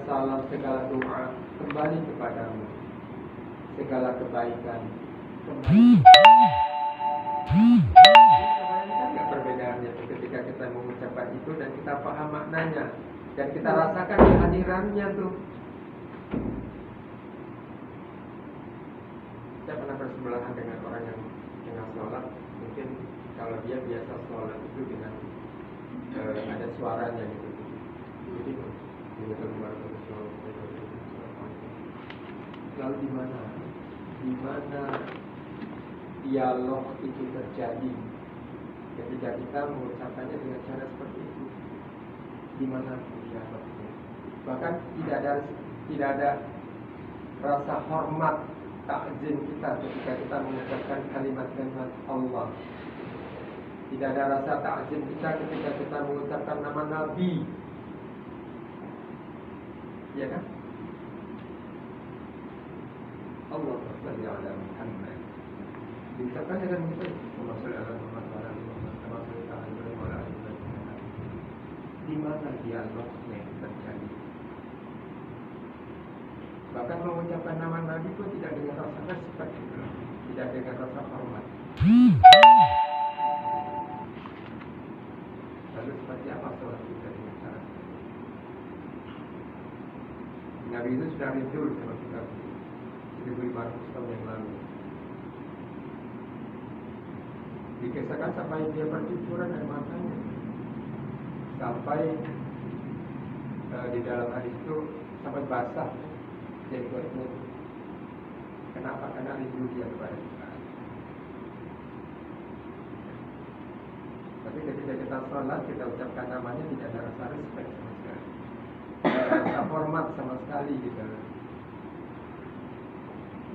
salam, segala doa kembali kepadamu, segala kebaikan kembali. Kan nggak perbedaannya ketika kita mengucapkan itu dan kita paham maknanya dan kita rasakan kehadirannya tuh. Saya pernah bersebelahan dengan orang yang tengah sholat. Mungkin kalau dia biasa sholat itu dengan ada suaranya gitu. Jadi lalu di mana dialog itu terjadi ketika kita mengucapkannya dengan cara seperti itu? Di mana dialognya? Bahkan tidak ada rasa hormat, takzim kita ketika kita mengucapkan kalimat-kalimat Allah. Tidak ada rasa takzim kita ketika kita mengucapkan nama Nabi. Ya kan? Allah sholli ala Muhammad. Diucapkan dengan begitu. Allah sholli ala Muhammad. Di mana dialognya terjadi? Bahkan mengucapkan nama Nabi pun tidak dengan rasa respect, tidak dengan rasa hormat. Lalu seperti apa sholat kita dengan cara seperti itu? Nabi itu sudah rindu sama kita 1500 tahun yang lalu. Dikisahkan sampai dia bercucuran air matanya, sampai di dalam hadis itu sampai basah jenggotnya. Kenapa? Karena rindu dia kepada kita. Tapi ketika kita sholat, kita ucapkan namanya tidak ada rasa respect sama sekali, tidak ada rasa hormat sama sekali gitu.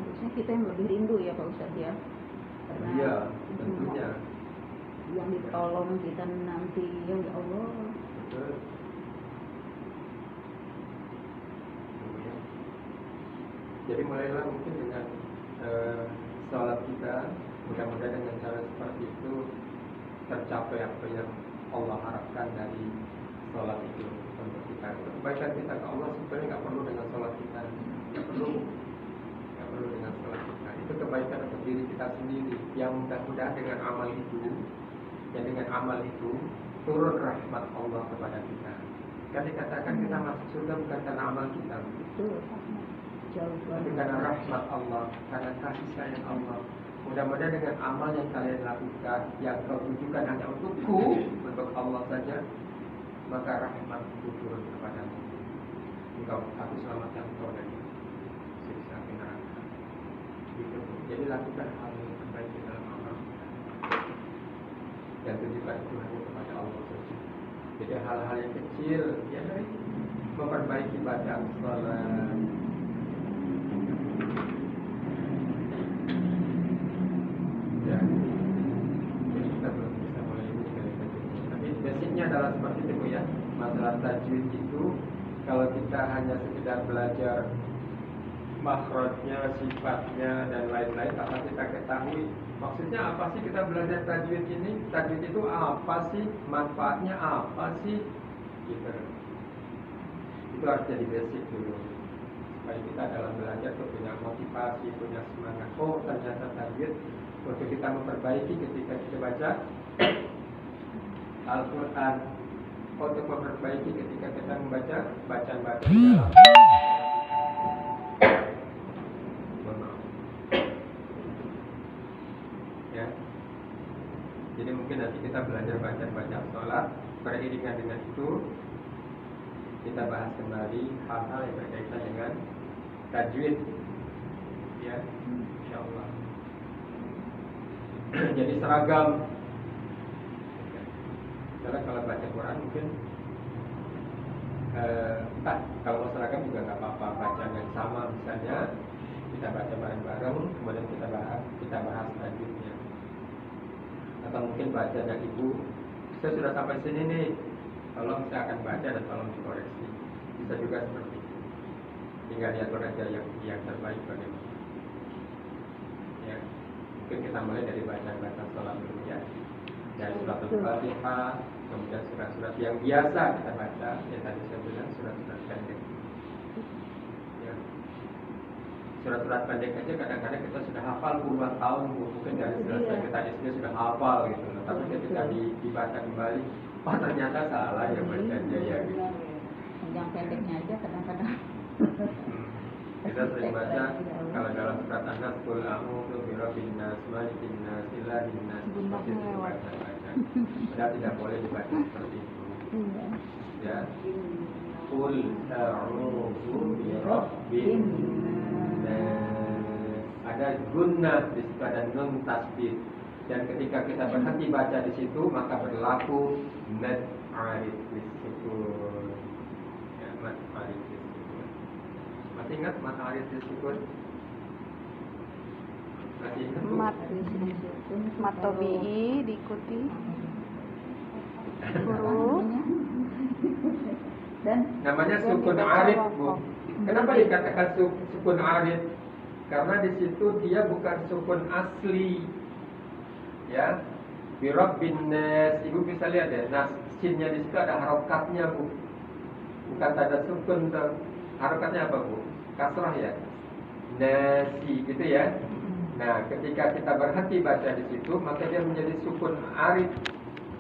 Harusnya kita yang lebih rindu ya Pak Ustadz ya. Karena iya, tentunya yang ditolong kita nanti ya Allah. betul. Jadi mulailah mungkin dengan sholat kita, mudah-mudahan dengan cara seperti itu tercapai apa yang Allah harapkan dari sholat itu untuk kita. Kebaikan kita ke Allah sebenarnya nggak perlu dengan sholat kita, nggak perlu dengan sholat kita. Itu kebaikan untuk diri kita sendiri. Yang mudah-mudahan dengan amal itu, turun rahmat Allah kepada kita. Kan dikatakan kita masuk surga bukan karena amal kita, tapi karena rahmat Allah, karena kasih sayang Allah. Mudah-mudahan dengan amal yang kalian lakukan, yang kau tujukan hanya untukku, untuk Allah saja, maka rahmat itu turun kepadamu. Aku selamatkan kau dari siksa api neraka. Gitu. Jadi lakukan hal yang terbaik di dalam amal kita, dan tujukan itu hanya kepada Allah saja. Jadi hal-hal yang kecil, ya dari memperbaiki bacaan salat. Adalah seperti itu ya. Masalah tajwid itu kalau kita hanya sekedar belajar makhrajnya, sifatnya dan lain-lain tanpa kita ketahui maksudnya apa sih kita belajar tajwid ini, tajwid itu apa sih, manfaatnya apa sih gitu. Itu harus jadi basic dulu supaya kita dalam belajar tuh punya motivasi, punya semangat. Oh ternyata tajwid untuk kita memperbaiki ketika kita baca Al-Quran, untuk memperbaiki ketika kita membaca bacaan-bacaan dalam ya. Jadi mungkin nanti kita belajar bacaan sholat, beriringan dengan itu kita bahas kembali hal-hal yang berkaitan dengan tajwid ya, insyaallah. Jadi seragam. Karena kalau baca Quran mungkin entah kalau mau seragam juga nggak apa-apa, bacaan yang sama misalnya kita baca bareng-bareng, kemudian kita bahas tajwidnya. Atau mungkin baca dan ibu, saya sudah sampai sini nih, tolong saya akan baca dan tolong dikoreksi. Bisa juga seperti itu. Tinggal diatur aja yang terbaik bagaimana. Ya, mungkin kita mulai dari bacaan sholat dulu ya. Dari surat Al-Fatihah, kemudian surat-surat yang biasa kita baca, yang tadi saya bilang surat-surat pendek. surat-surat pendek aja kadang-kadang kita sudah hafal puluhan tahun, Bu. Mungkin dari selesai kita SD sudah hafal gitu. Tapi ketika dibaca kembali, oh ternyata salah ya bacanya ya gitu. Yang pendeknya aja kadang-kadang. Kita sering baca kalau dalam surat An-Nas, qul a'udzu birabbin nas, malikin nas, ilahin nas, seperti itu baca. Padahal tidak boleh dibaca seperti itu. Ya. Qul a'udzu birabbin nas. Ada gunnah di situ, ada nun tasdid. Dan ketika kita berhenti baca di situ maka berlaku mad arid disukun. Ya, mad arid disukun. Masih ingat mad arid disukun? Masih ingat? Mat tobi'i diikuti huruf Dan namanya sukun arid, Bu. Kenapa dikatakan sukun arid? Karena di situ dia bukan sukun asli. Ya. Bi rabbin nas, Ibu bisa lihat ya, nas sinnya di situ ada harokatnya, Bu. Bukan ada sukun. Harokatnya apa, Bu? Kasrah ya. Nasi gitu ya. Nah, ketika kita berhenti baca di situ, maka dia menjadi sukun arid.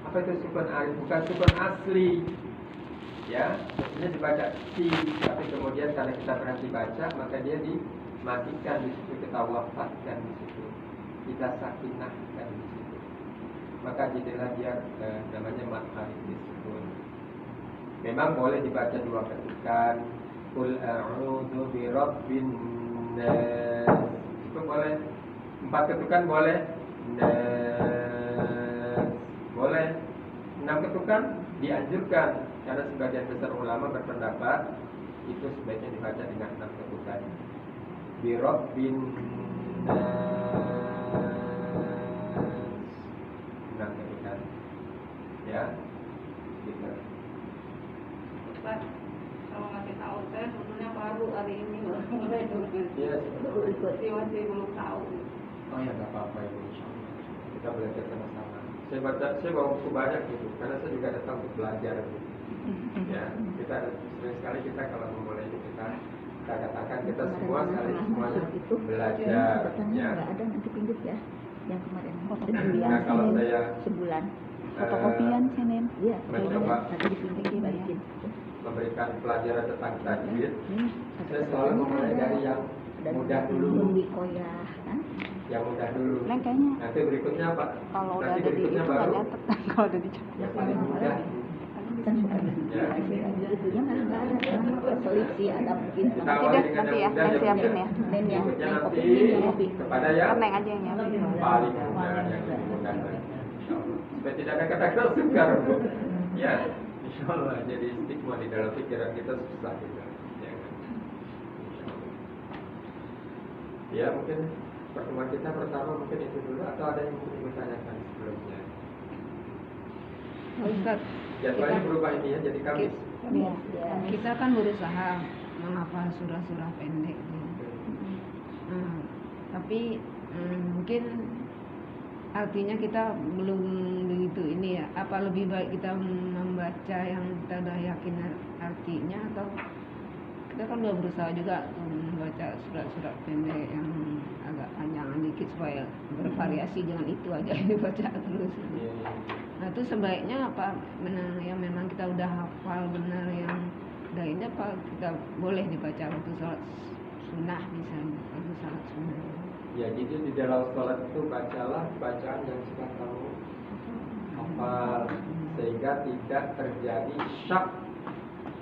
Apa itu sukun arid? Bukan sukun asli. Ya, maksudnya dibaca si, tapi kemudian karena kita berhenti baca, maka dia dimatikan di situ, kita wafatkan di situ, kita sakinahkan di situ. Maka jadilah dia namanya mad arid disukun. Memang boleh dibaca dua ketikan. Qul a'udzu birabbin nas. Itu boleh. 4 ketukan boleh. Nas. Boleh. 6 ketukan dianjurkan karena sebagian besar ulama berpendapat itu sebaiknya dibaca dengan 6 ketukan. Bi rabbin nas. 6 ketukan. Ya. Gitu. Pak, kalau ngasih tahu saya sebetulnya baru hari ini baru mulai dengan Iya, masih belum tahu. Oh ya, nggak apa-apa Ibu, insyaallah. Kita belajar sama-sama. Saya bawa buku banyak gitu, karena saya juga datang untuk belajar. Gitu. Ya, kita sering sekali kita kalau memulai ini kita katakan kita semua sekali semuanya belajar. Ya. Nggak ada nanti pinjam ya, yang kemarin. Nah, kalau saya sebulan. fotokopian Senin. Iya, mencoba nanti dipinjam. memberikan pelajaran tentang tajwid, saya selalu memulai dari yang mudah dulu. Koyah kan? Yang mudah dulu. Neng kayaknya Nanti berikutnya apa? kalau udah Nanti ada di berikutnya itu baru nggak nyatet. Kalau udah dicatat. yang paling mudah. Ya. Itunya kan nggak ada, karena selisih ada mungkin. Kita Nanti awali deh, dengan nanti yang ya, mudah, Neng yang siapin mudah. ya. Dan yang Berikutnya nanti kopi kepada yang Neng aja yang nyiapin. paling mudah, yang lebih mudah lagi. Insyaallah. Supaya tidak ada kata-kata sukar, Bu. Ya, insyaallah. Jadi stigma di dalam pikiran kita susah juga. Ya, kan? Insyaallah. Ya, mungkin pertemuan kita pertama mungkin itu dulu, atau ada yang mungkin Ibu tanyakan sebelumnya? Ustaz, Jadwalnya berubah ini ya, jadi Kamis. ya, kita kan berusaha menghafal surah-surah pendek. Tapi mungkin artinya kita belum begitu ini ya. Apa lebih baik kita membaca yang kita udah yakin artinya, atau kita kan udah berusaha juga membaca surat-surat pendek yang agak panjangan dikit supaya bervariasi, jangan itu aja yang dibaca terus. Iya. Nah itu sebaiknya apa benar yang memang kita udah hafal benar yang udah ini, apa kita boleh dibaca waktu sholat sunnah misalnya, waktu sholat sunnah. Ya, jadi di dalam sholat itu bacalah bacaan yang sudah tahu hafal, sehingga tidak terjadi syak,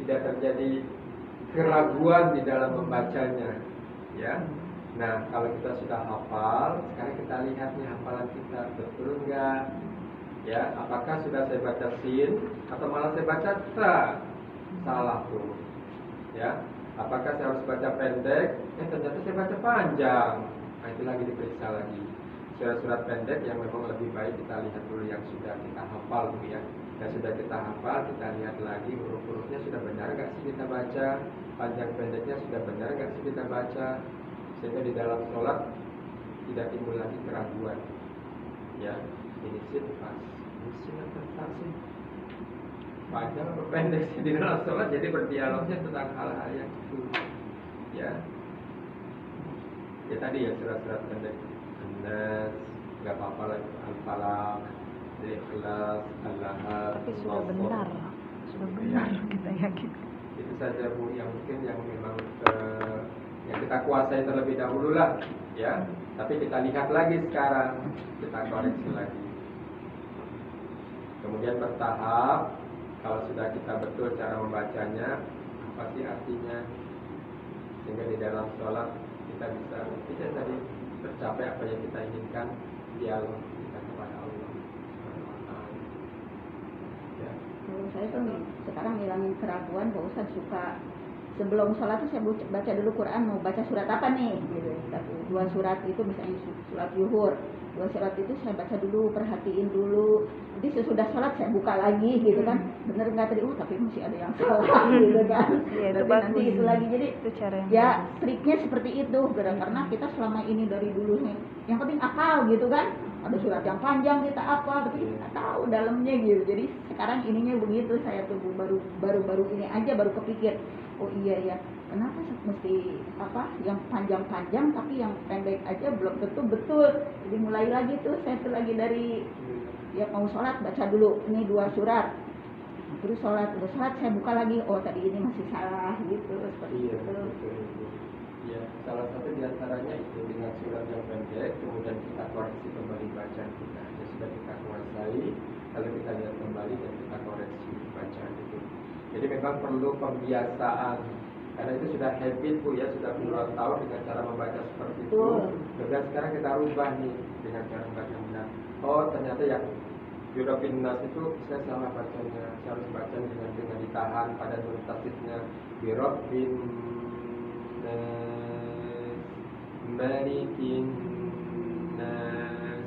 tidak terjadi keraguan di dalam membacanya. Ya. Nah, kalau kita sudah hafal, sekarang kita lihat nih hafalan kita betul enggak? Ya, apakah sudah saya baca sin atau malah saya baca ta? Salah tuh. Ya, apakah saya harus baca pendek? Ternyata saya baca panjang. Nah, itu lagi diperiksa lagi. Surat-surat pendek yang memang lebih baik kita lihat dulu yang sudah kita hafal dulu ya. Yang sudah kita hafal, kita lihat lagi huruf-hurufnya sudah benar nggak sih kita baca, panjang pendeknya sudah benar nggak sih kita baca, sehingga di dalam sholat tidak timbul lagi keraguan. Ya, ini sin pas, ini sin atau pas sih? Panjang atau pendek sih di dalam sholat, jadi berdialognya tentang hal-hal yang itu. Ya. Ya tadi ya surat-surat pendek. An-Nas, nggak apa-apa lah, Al-Falaq, Al-Ikhlas, Al-Lahab. Tapi sudah benar kita yakin. Itu saja Bu yang mungkin yang memang yang kita kuasai terlebih dahulu lah, ya. Tapi kita lihat lagi sekarang, kita koreksi lagi. Kemudian bertahap, kalau sudah kita betul cara membacanya, apa sih artinya, sehingga di dalam sholat kita bisa tadi tercapai apa yang kita inginkan, dialog kita kepada Allah. Ya. Kalau saya tuh sekarang ngilangin keraguan, Pak Ustadz suka sebelum sholat tuh saya baca dulu Quran, mau baca surat apa nih gitu. Dua surat itu misalnya surat Yuhur, dua surat itu saya baca dulu, perhatiin dulu, nanti sesudah sholat saya buka lagi gitu kan, bener nggak tadi, tapi masih ada yang salah gitu kan. Ya, itu nanti itu lagi, jadi itu cara yang ya triknya seperti itu, karena kita selama ini dari dulu yang penting akal gitu kan, ada surat yang panjang kita apa, tapi kita nggak tahu dalamnya gitu. Jadi sekarang ininya begitu, saya tuh baru ini aja baru kepikir, oh iya ya, kenapa mesti apa yang panjang-panjang tapi yang pendek aja belum tentu betul. Jadi mulai lagi tuh saya tuh lagi dari ya mau sholat baca dulu ini dua surat, terus udah sholat saya buka lagi, oh tadi ini masih salah gitu, seperti Iya, itu. betul. Ya, salah satu diantaranya itu dengan surat yang pendek, kemudian kita koreksi kembali bacaan kita. Ya, sudah kita kuasai, lalu kita lihat kembali dan kita koreksi bacaan itu. Jadi memang perlu pembiasaan, karena itu sudah habit Bu ya, sudah puluhan tahun dengan cara membaca seperti itu. Kemudian sekarang kita rubah nih dengan cara membaca yang benar. Oh ternyata yang Birobin Nas itu saya salah bacanya, saya harus baca dengan ditahan pada nun tasdidnya. Birobin Nas, Malikin Nas.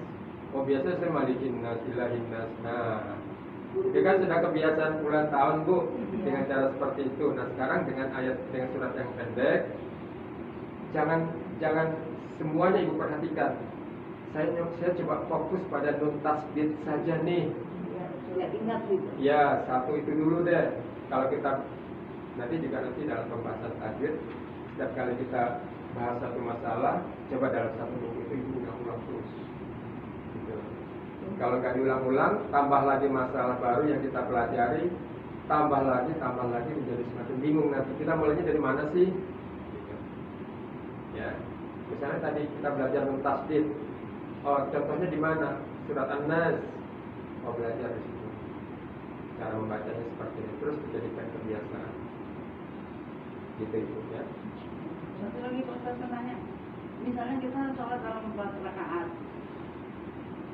Oh biasa saya Malikin Nas, Ilahin Nas. Nah, itu kan sudah kebiasaan puluhan tahun Bu dengan cara seperti itu. Nah sekarang dengan surat yang pendek, jangan semuanya Ibu perhatikan. Saya coba fokus pada nun tasdid saja nih. Ya, ingat gitu. Ya, satu itu dulu deh. Kalau kita nanti dalam pembahasan tajwid, setiap kali kita bahas satu masalah, coba dalam satu minggu itu Ibu ulang-ulang terus. Gitu. Kalau nggak diulang-ulang, tambah lagi masalah baru yang kita pelajari, tambah lagi menjadi semakin bingung. Nanti kita mulainya dari mana sih? Gitu. Ya, misalnya tadi kita belajar nun tasdid. Oh, contohnya di mana? Surat An-Nas. Oh, belajar di situ. Cara membacanya seperti ini, terus dijadikan kebiasaan. Gitu itu ya. Satu lagi Pak Ustaz nanya, misalnya kita sholat dalam 4 rakaat.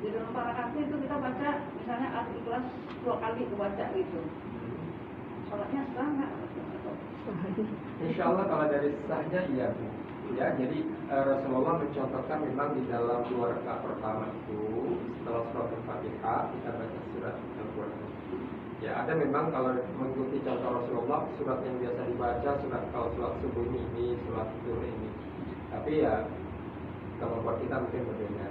Di dalam 4 rakaat itu kita baca misalnya Al-Ikhlas 2 kali dibaca gitu. Sholatnya sah nggak? Insya Allah kalau dari sahnya iya Bu. Ya, jadi Rasulullah mencontohkan memang di dalam 2 rakaat pertama itu setelah surat Al-Fatihah kita baca surat Al-Quran. Ya ada memang kalau mengikuti contoh Rasulullah surat yang biasa dibaca kalau surat subuh ini surat zuhur ini. Tapi ya kemampuan kita mungkin berbeda.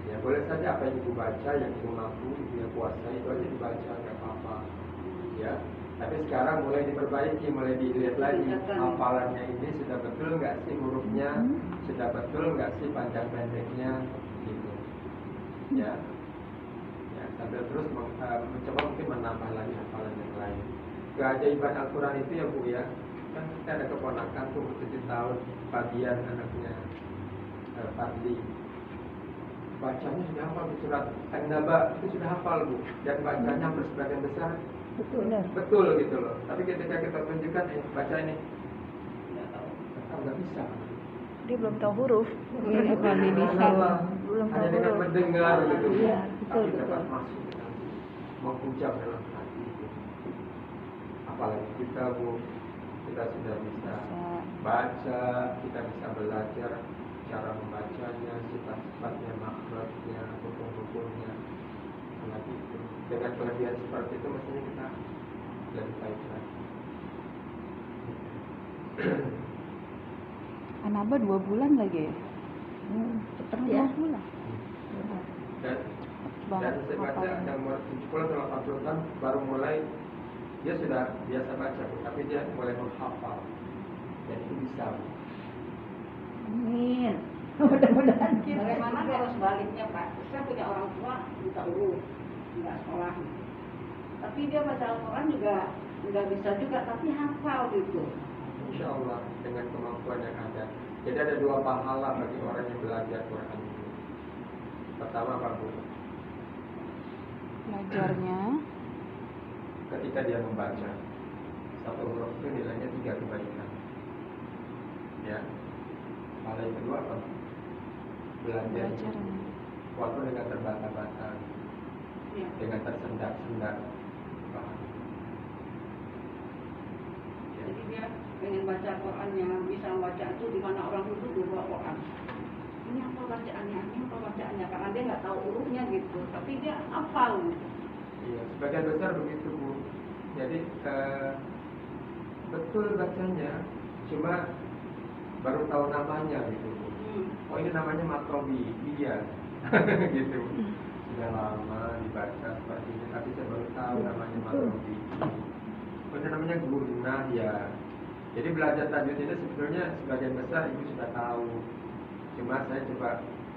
Ya boleh saja apa yang Ibu baca yang Ibu mampu, Ibu yang kuasa itu aja dibaca nggak apa-apa. Ya. Tapi sekarang mulai diperbaiki, mulai dilihat lagi hafalannya ini sudah betul nggak sih hurufnya, sudah betul nggak sih panjang pendeknya, gitu. Ya, sambil terus mencoba mungkin menambah lagi hafalan yang lain. Keajaiban Al-Quran itu ya Bu ya, kan kita ada keponakan tuh 7 tahun, Fadian anaknya Fadli. Bacanya sudah hafal surat An-Naba itu sudah hafal Bu, dan bacanya hampir sebagian besar. Betul gitu loh. Tapi ketika kita tunjukkan baca ini nggak bisa. Dia belum tahu huruf. Ini kami bisa. Belum tahu Hanya dengan huruf. mendengar gitu. Iya, Tapi betul. dapat masuk mengucap dalam hati gitu. Apalagi kita Bu, kita sudah bisa baca, kita bisa belajar cara membacanya, sifat-sifatnya, makhrajnya, hukum-hukumnya. Apalagi itu. Dengan kelebihan seperti itu mestinya kita lebih baik lagi. Anaba 2 bulan lagi ya? Cepet ya. 2 bulan. Dan Banget saya baca hafalnya. yang umur 70 atau 80 tahun baru mulai dia sudah biasa baca Bu, tapi dia mulai menghafal dan itu bisa Bu. Amin. Mudah-mudahan kita. Bagaimana kalau sebaliknya Pak? Saya punya orang tua buta huruf, nggak sekolah. Tapi dia baca Al-Quran juga nggak bisa juga, tapi hafal gitu. Insya Allah dengan kemampuan yang ada. Jadi ada dua pahala bagi orang yang belajar Quran itu. Pertama apa Bu? Belajarnya Ketika dia membaca satu huruf itu nilainya 3 kebaikan. Ya. Pahala yang kedua apa? Belajar belajarnya walaupun dengan terbata-bata, Ya. dengan tersendat-sendat. Paham? Ya. Jadi dia pengen baca Qurannya, bisa baca itu di mana orang duduk di bawah Quran. Ini apa bacaannya? Ini apa bacaannya? Karena dia nggak tahu hurufnya gitu, tapi dia hafal. Gitu. Iya, sebagian besar begitu Bu. Jadi betul bacanya, cuma baru tahu namanya gitu Bu. Oh ini namanya makrobi, iya, gitu. Sudah lama dibaca seperti ini, tapi saya baru tahu namanya makrobi. Oh ini namanya guna ya. Jadi belajar tajwid ini sebetulnya sebagian besar ibu sudah tahu. Cuma saya coba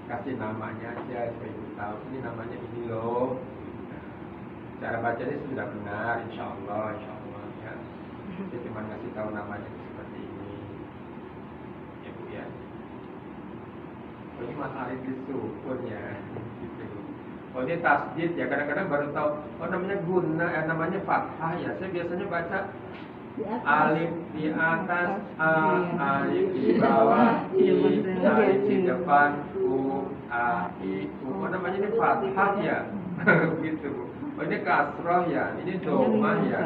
kasih namanya aja supaya ibu tahu. Ini namanya ini loh. Cara bacanya sudah benar, insya Allah ya. Dia cuma ngasih tahu namanya seperti ini, ya Bu ya. Oh, ini matahari disukun ya, gitu. Oh ini tasdid ya, kadang-kadang baru tahu. Oh namanya guna, namanya fathah ya. Saya biasanya baca alif di atas, alif di bawah, alif di depan, a, i, u. Oh namanya ini fathah ya, gitu Bu. Oh ini kasroh ya, ini domah ya.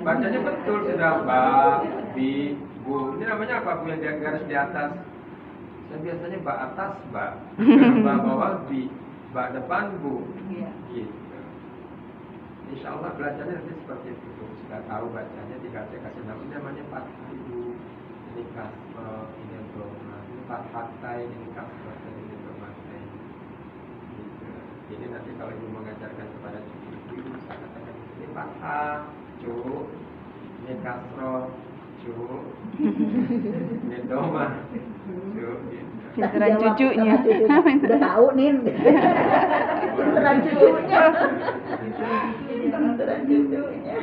Bacanya betul sudah ba, bi, bu. Ini namanya apa Bu yang dia garis di atas? Saya biasanya ba atas ba, ba bawah bi, ba depan bu. Iya. Gitu. Insya Allah belajarnya nanti seperti itu Bu. Sudah tahu bacanya, tinggal saya kasih nama. Ini namanya fathah Ibu. Ini kasroh, ini domah. Ini fathah, ini kasroh, ini domah. Jadi nanti kalau ibu mengajarkan kepada cucu ibu bisa katakan ini fathah, cu, ini kasroh, cu, ini domah, cu, gitu. pinteran cucunya. Udah tahu Nin. Pinteran cucunya. Pinteran cucunya.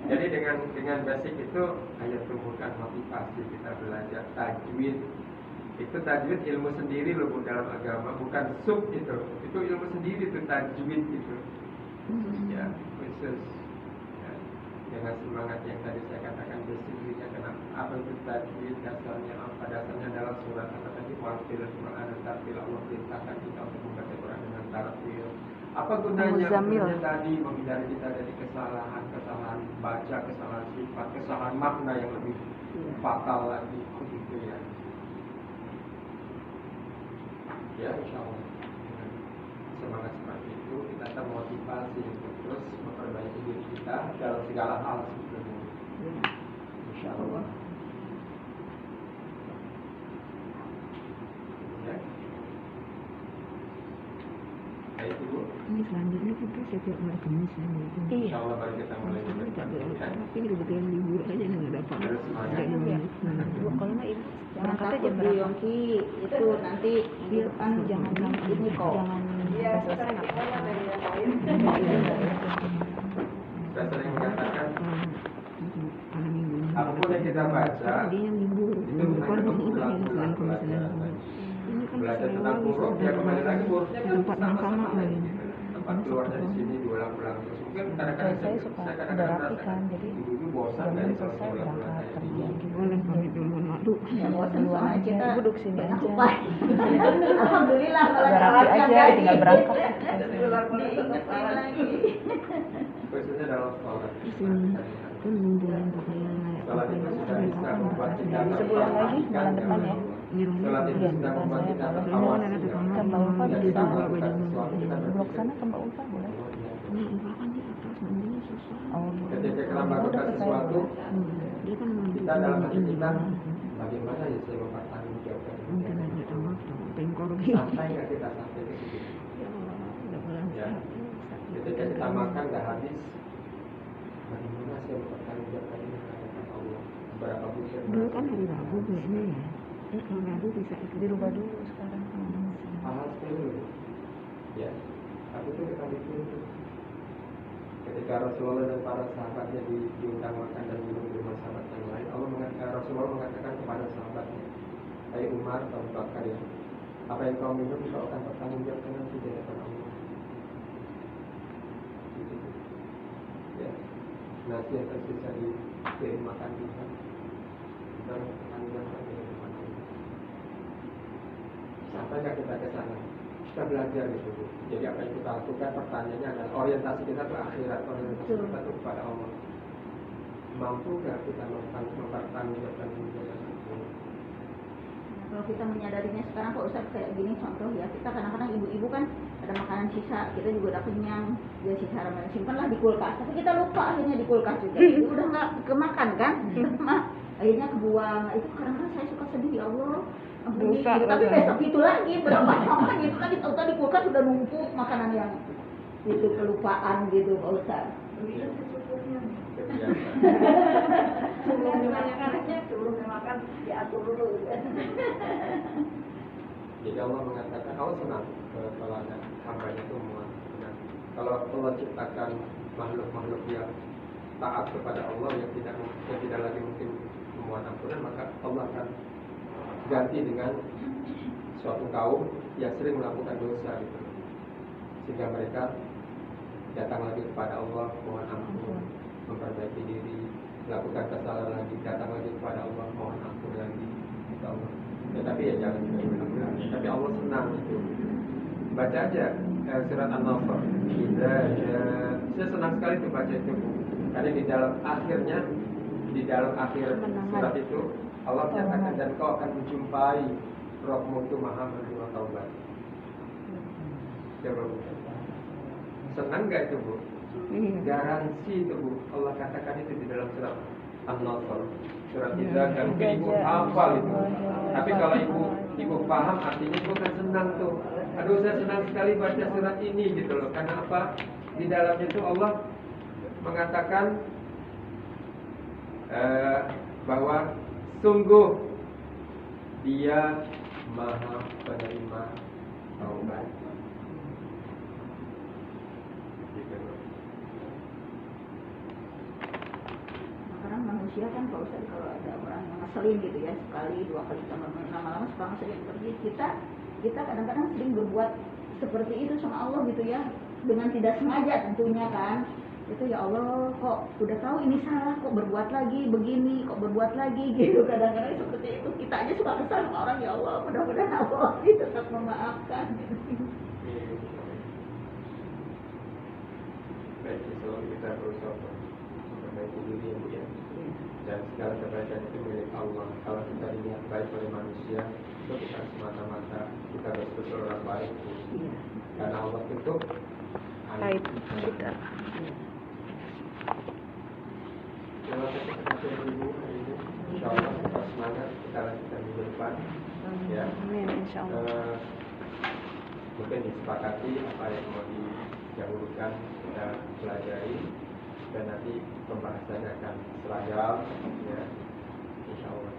Jadi dengan basic itu ayo tumbuhkan motivasi kita belajar tajwid. Itu tajwid ilmu sendiri loh Bu dalam agama, bukan sub itu ilmu sendiri itu tajwid itu. Ya, khusus. Ya, dengan semangat yang tadi saya katakan basicnya kenapa apa itu tajwid dasarnya apa? Dasarnya adalah surat apa tadi wartil Quran dan tartil Allah perintahkan kita untuk membaca Quran dengan tartil. Apa gunanya? Muzammil. Gunanya tadi menghindari kita dari kesalahan baca, kesalahan sifat, kesalahan makna yang lebih fatal lagi begitu ya. Ya insya Allah dengan semangat seperti itu kita termotivasi untuk terus memperbaiki diri kita dalam segala hal sebetulnya. Insya Allah. Ya. Baik Bu. Ini selanjutnya kita setiap hari Kamis ya. Insya Allah baru kita mulai Tapi depan, tak ada, ya. tapi ini kebetulan libur aja nggak dapat. Harus semangat. Nggak ada. Kalau nggak ibu Jangan berangkatnya takut jam Bu berapa? Yongki, itu nanti di depan Jangan ini kok. jangan Iya, sampai selesai nggak kita apa-apa. dari yang lain. Saya sering mengatakan Karena minggu ini. apapun yang kita baca Dia yang libur. itu Minggu depan bukan ini ulang-ulang selain pelajaran. Ini kan Belajar saya tentang lagi huruf ya kembali lagi hurufnya kan tempat yang sama lagi. lagi. Tempat keluarnya di sini diulang-ulang terus. Mungkin kadang-kadang Saya suka saya udah kadang-kadang rapi merasakan kan, jadi ibu-ibu bosan jam kan 6 kalau selesai diulang-ulang berangkat kayak kerja gini. gitu. Boleh pamit duluan malu. Ya bosan Duluan soalnya aja, kita ibu duduk sini banyak aja. upah. Alhamdulillah malah Udah rapi salatnya aja, gaji. tinggal berangkat. Diingetin lagi. Khususnya dalam sholat. Kan ngumpulin pakaian layak Sholat itu sudah bisa membuat kita Sebulan lagi, bulan depan ya. di rumah. Sholat itu Iya, sudah membuat kita saya Ini kan ada terawasi. kamar. Ke Mbak Ulfa Dia bisa. juga baju Belok sana ke Mbak Ulfa boleh? Ini Ulfa kan di atas mandinya susah. Oh gitu. Ketika kita Udah melakukan ke saya sesuatu, boleh. Dia kan mandi kita dalam hati ini. kita bagaimana ya saya mempertanggungjawabkan Mungkin ini? aja tahu pengkor Sampai nggak kita sampai ke situ? Ya Allah, udah pulang Ya. Ketika kita makan nggak habis, bagaimana saya mempertanggungjawabkan ini ke hadapan Allah? Berapa butir? Dulu kan hari Rabu kayaknya ya. Mengadu bisa itu. Dirubah dulu sekarang. Hal-hal sepele loh. Ya, aku tuh kali itu ketika Rasulullah dan para sahabatnya diundang makan dan minum di rumah sahabat yang lain, Rasulullah mengatakan kepada sahabatnya, hai Umar, Abu Bakar, ya, apa yang kau minum kau akan bertanggung jawab nanti di hadapan Allah. Gitu. Ya, nasi yang tersisa di piring makan kita bertanggung jawab di hadapan Allah. Sampai nggak kita ke sana? Kita belajar gitu Bu. Jadi apa yang kita lakukan, pertanyaannya adalah orientasi kita ke akhirat, orientasi kita tuh kepada Allah. Mampu nggak kita mempertanggungjawabkan itu? Kalau kita menyadarinya sekarang kok Ustaz kayak gini contoh ya, kita kadang-kadang ibu-ibu kan ada makanan sisa, kita juga udah kenyang, dia sisa Ramadan simpanlah di kulkas, tapi kita lupa akhirnya di kulkas juga, itu udah nggak kemakan kan, akhirnya kebuang. Itu kadang-kadang saya suka sedih, ya Allah. Dosa, Gitu. Tapi dosa. besok itu lagi berapa sama gitu lagi, tahu di kulkas sudah numpuk makanan yang itu, kelupaan gitu Pak Ustaz. Begitu secukupnya. Kebiasaan. Sebelum dimakan, sebelum dimakan diatur dulu. Jadi Allah mengatakan, Allah senang kalau ada hambanya itu memuat. Kalau Allah ciptakan makhluk-makhluk yang taat kepada Allah yang tidak lagi mungkin memuat ampunan, maka Allah akan ganti dengan suatu kaum yang sering melakukan dosa gitu. Sehingga mereka datang lagi kepada Allah, mohon ampun, memperbaiki diri, melakukan kesalahan lagi, datang lagi kepada Allah, mohon ampun lagi kepada Allah. Tetapi ya jangan benar-benar. Tapi Allah senang itu. Baca aja surat An-Nasr. Saya senang sekali tuh baca itu. Karena di dalam akhir surat itu Allah menyatakan, dan kau akan menjumpai Rohmu itu Maha menerima taubat. Coba Bu. Senang nggak itu Bu? Garansi itu Bu. Allah katakan itu di dalam surat An-Nasr. Surat itu kan mungkin ibu hafal itu. Tapi kalau ibu paham artinya ibu kan senang tuh. Aduh saya senang sekali baca surat ini gitu loh. Karena apa? Di dalamnya itu Allah mengatakan bahwa sungguh Dia Maha penerima taubat. Gitu loh. Sekarang manusia kan Pak Ustaz kalau ada orang yang ngeselin gitu ya, sekali dua kali lama-lama suka ngeselin seperti kita kadang-kadang sering berbuat seperti itu sama Allah gitu ya, dengan tidak sengaja tentunya kan. Itu ya Allah, kok udah tahu ini salah, kok berbuat lagi begini, kok berbuat lagi gitu. Kadang-kadang seperti itu kita aja suka kesal sama orang, ya Allah mudah-mudahan Allah tetap memaafkan. Baik, selalu kita berusaha memperbaiki diri ya Bu ya. Dan segala kebaikan itu milik Allah. Kalau kita dilihat baik oleh manusia, itu bukan semata-mata kita betul-betul orang baik. Karena Allah itu Baik kita. Terima kasih kepada Ibu hari ini. Insya Allah kita semangat, kita lanjutkan minggu depan. Ya. Amin, insya Allah. Mungkin disepakati apa yang mau didahulukan kita pelajari, dan nanti pembahasannya akan seragam. Ya. Insya Allah.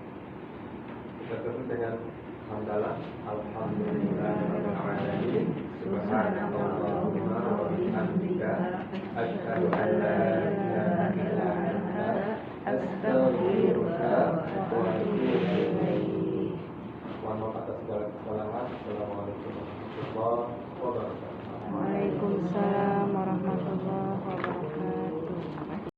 Kita tutup dengan hamdalah. Alhamdulillahirrahmanirrahim. Subhanallahumma wa bihamdika asyhadu an la ilaha illa anta astaghfiruka wa atubu ilaik. Mohon maaf atas segala kesalahan. Assalamualaikum warahmatullahi wabarakatuh.